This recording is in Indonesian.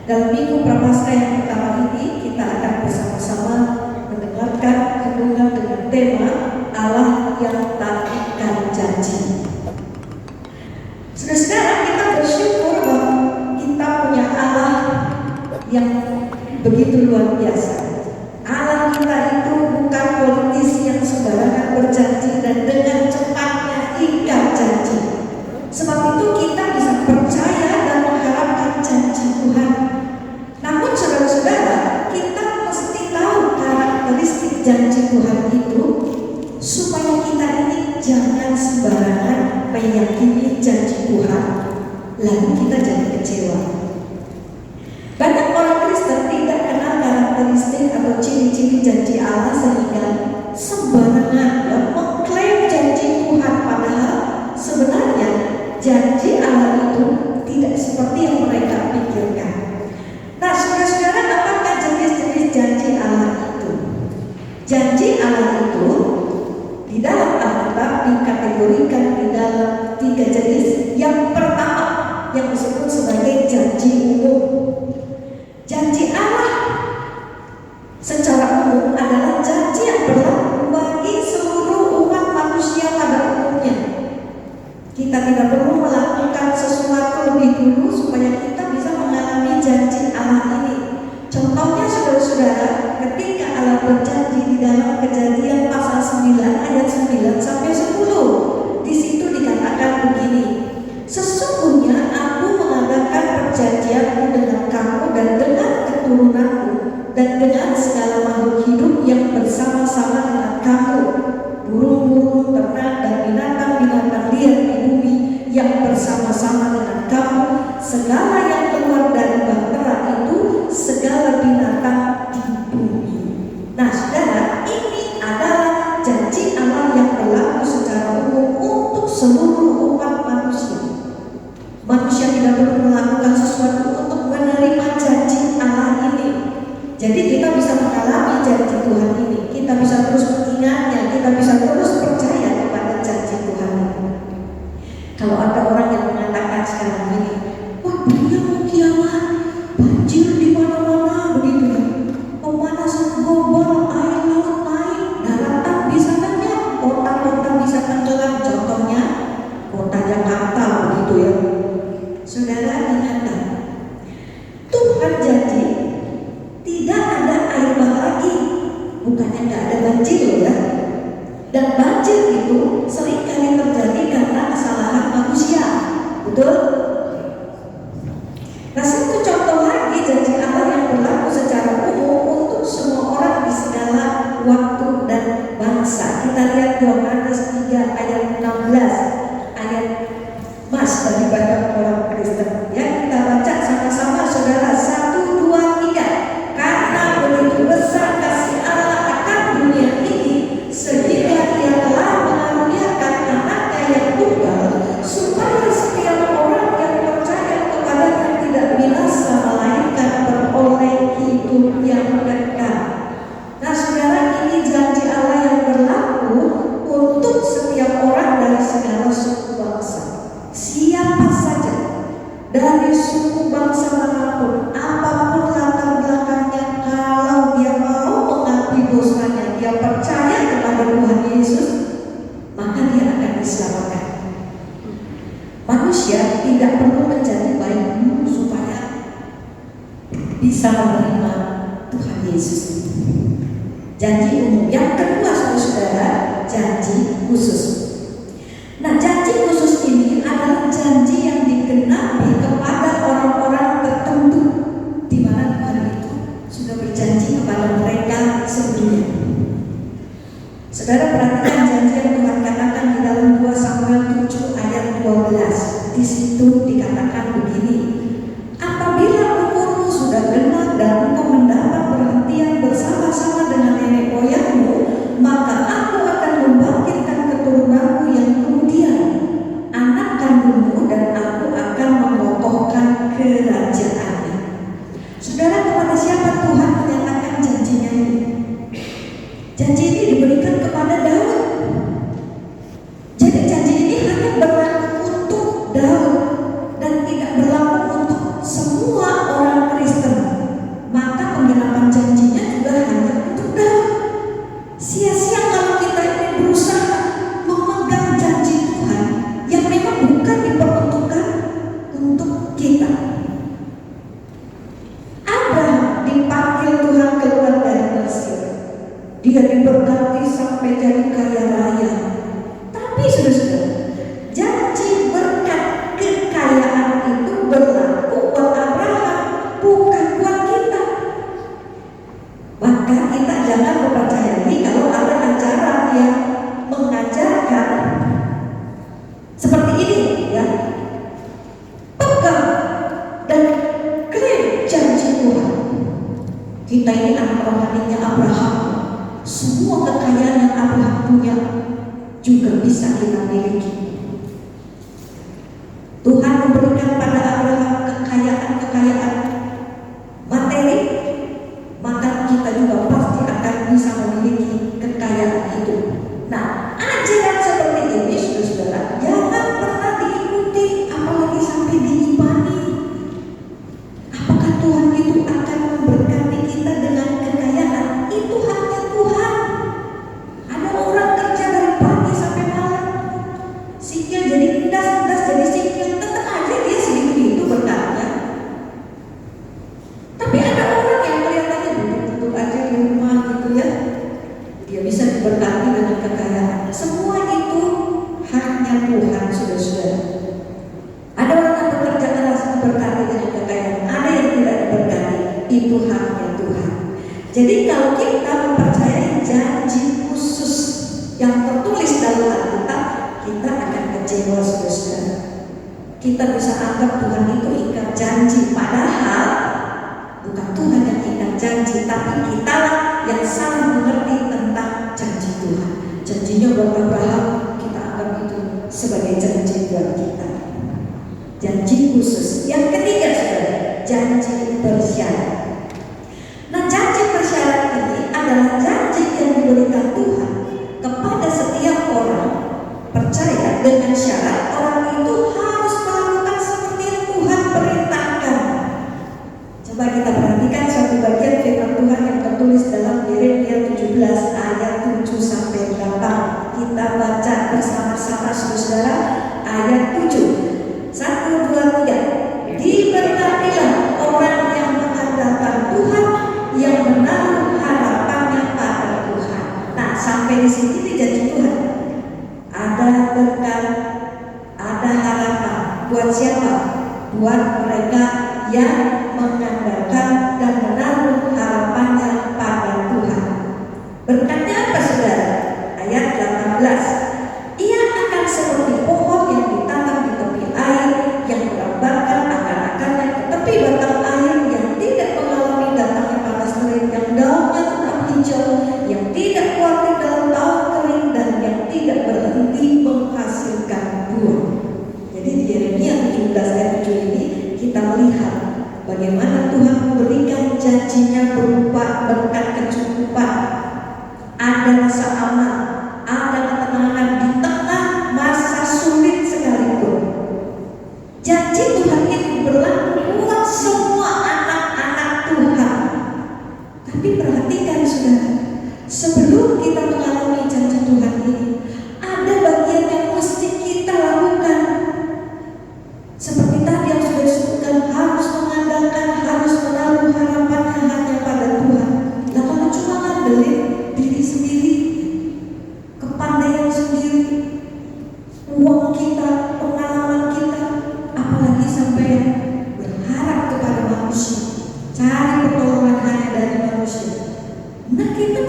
Dalam minggu Prapaskah yang pertama ini kita akan bersama-sama mendengarkan renungan dengan tema Allah yang tak ingkar janji. Saudara-saudara, kita bersyukur bahwa kita punya Allah yang begitu luar biasa. Allah kita itu bukan politisi yang sembarangan berjanji dan dengan cepatnya ingkar janji. Sebab itu kita bisa percaya dan mengharapkan janji Tuhan. Namun saudara-saudara, kita mesti tahu karakteristik janji Tuhan itu supaya kita ini jangan sembarangan meyakini janji Tuhan lalu kita jadi kecewa. Banyak orang Kristen tidak kenal karakteristik atau ciri-ciri janji Allah sehingga sembarangan mengklaim janji Tuhan, padahal sebenarnya janji Allah itu tidak seperti yang mereka pikirkan. Nah, saudara-saudara, apakah jenis-jenis janji Allah itu? Janji Allah itu di dalam Alkitab dikategorikan di dalam 3 jenis. Yang pertama yang disebut sebagai janji umum. Janji Allah secara umum adalah janji yang berlaku bagi seluruh umat manusia pada umumnya. Kita tidak perlu melakukan sesuatu lebih dulu supaya kita bisa mengalami janji Allah ini. Contohnya saudara-saudara, ketika Allah berjanji di dalam Kejadian pasal 9 ayat 9 sampai 10, di situ dikatakan begini: sesungguhnya aku mengadakan perjanjianku dengan kamu dan dengan keturunanmu dan dengan segala makhluk hidup yang bersama-sama dengan kamu, burung-burung, ternak dan binatang-binatang liar di bumi yang bersama-sama dengan kamu, segala yang keluar dari bahtera itu, segala binatang di bumi. Nah, saudara, ini adalah janji Allah yang berlaku secara umum untuk seluruh umat manusia. Manusia tidak perlu melakukan sesuatu untuk menerima janji Allah ini. Jadi kita bisa mengalami janji Tuhan ini, kita bisa terus mengingatnya, kita bisa terus percaya kepada janji Tuhan ini. Kalau ada orang yang mengatakan sekarang ini, wah dunia mau kiamat, banjir di mana-mana begitu ya, pemanasan global, air laut naik, daratan bisa banyak, kota-kota bisa tenggelam, contohnya kota Jakarta begitu ya. Saudara, ingatkan, Tuhan janji tidak ada air bah lagi, bukannya tidak ada banjir ya. Dan banjir itu seringkali terjadi karena kesalahan manusia, betul? Nah, satu contoh lagi janji Allah yang berlaku secara umum untuk semua orang di segala waktu dan bangsa. Kita lihat Yohanes 3 ayat 16, ayat mas bagi banyak orang Kristen. Ya, kita baca sama-sama saudara, 1, 2, 3. Karena begitu besar kasih Allah akan dunia ini, sehingga Ia telah mengaruniakan anaknya yang tunggal, supaya setiap orang yang percaya kepadanya tidak binasa, melainkan beroleh hidup yang kekal. Nah, saudara, ini janji Allah yang berlaku untuk setiap orang dari segala suku bangsa. Siapa saja dari suku bangsa manapun, apapun latar belakangnya, kalau dia mau mengakui dosanya, dia percaya kepada Tuhan Yesus, maka dia akan diselamatkan. Manusia tidak perlu menjadi baik dulu supaya bisa menerima Tuhan Yesus. Janji umum. Yang kedua, saudara, janji khusus. Nah, janji khusus ini adalah janji yang digenapi kepada orang-orang tertentu, di mana Tuhan itu sudah berjanji kepada mereka sebelumnya. Saudara, perhatikan janji yang Tuhan katakan di dalam 2 Samuel 7 ayat 12. Di situ dikatakan begini: apabila umurmu sudah genap dan engkau mendapat perhentian bersama-sama dengan nenek moyangmu, maka aku akan membangkitkan keturunanmu yang kemudian, anak kandungmu, dan aku akan mengokohkan kerajaannya. Saudara, kepada siapa Tuhan menyatakan janjinya ini? Janji ini diberikan kepada Daud. Jadi janji ini hanya berlaku untuk Daud dan tidak berlaku untuk semua orang Kristen dia diberkati sampai jadi kaya raya. Tapi saudara-saudara, janji berkat kekayaan itu berlaku buat Abraham, bukan buat kita. Maka kita jangan mempercayai kalau ada ajaran yang mengajarkan seperti ini, ya. Pegang dan klaim janji Tuhan. Kita ini anak rohaninya Abraham. Semua kekayaan yang Abraham punya juga bisa kita miliki. Tuhan memberikan pada Abraham kekayaan-kekayaan materi, maka kita juga pasti akan bisa memiliki kekayaan itu. Nah, ajaran seperti ini, saudara-saudara, jangan pernah diikuti, apalagi sampai diimani. Apakah Tuhan itu akan memberkati kita dengan kekayaan? Itu haknya Tuhan. Ada orang kerja dari pagi sampai malam, sikil jadi endas jadi sikil, tetap aja dia segitu berkatnya. Tapi ada orang yang kelihatannya duduk aja di rumah gitu ya, dia bisa diberkati dengan kekayaan. Semua itu haknya Tuhan, saudara-saudara. Ada orang yang bekerja keras diberkati dengan kekayaan, ada yang tidak diberkati, itu haknya Tuhan. Jadi kalau kita mempercayai janji khusus yang tertulis dalam Alkitab, kita akan kecewa, saudara-saudara. Kita bisa anggap Tuhan itu ikat janji, padahal bukan Tuhan yang ikat janji, tapi kita yang salah mengerti tentang janji Tuhan. Janjinya buat Abraham, kita anggap itu sebagai janji buat kita. Janji khusus. Yang ketiga, saudara, janji bersyarat. Nah, janji bersyarat ini adalah janji yang diberikan Tuhan kepada setiap orang percaya dengan syarat orang itu harus melakukan seperti yang Tuhan perintahkan. Coba kita perhatikan satu bagian firman Tuhan yang tertulis dalam Yeremia 17 ayat 7 sampai 8. Kita baca bersama-sama, saudara, ayat 7. 1, 2, 3. Diberkatilah orang yang mengandalkan Tuhan, yang menaruh harapannya pada Tuhan. Nah, sampai di sini janji Tuhan. Ada berkat, ada harapan. Buat siapa? Buat mereka yang mengandalkan dan menaruh harapannya pada Tuhan. Berkatnya apa, saudara? Ayat 18. Ia akan seperti pohon yang ditanam di tepi air, yang merambatkan akar-akarnya ke tepi batang air, yang tidak mengalami datangnya panas terik, yang daunnya tetap hijau, yang tidak khawatir dalam tahun kering, dan yang tidak berhenti menghasilkan buah. Jadi di Yeremia 17 ayat 7 ini kita melihat bagaimana Tuhan memberikan janjinya berupa berkat kecukupan, ada rasa aman, ada ketenangan di tengah masa sulit sekalipun. Janji Tuhan itu berlaku buat semua anak-anak Tuhan. Tapi perhatikan, saudara, sebelum kita mengalami janji Tuhan ini, ada bagian yang mesti kita lakukan. Seperti tadi yang sudah disebutkan, harus mengandalkan, harus menaruh harapannya hanya pada Tuhan. Nah, kalau cuma ngandelin diri sendiri, kepandaian sendiri, uang kita, pengalaman kita, apalagi sampai berharap kepada manusia, cari pertolongan hanya dari manusia, nah kita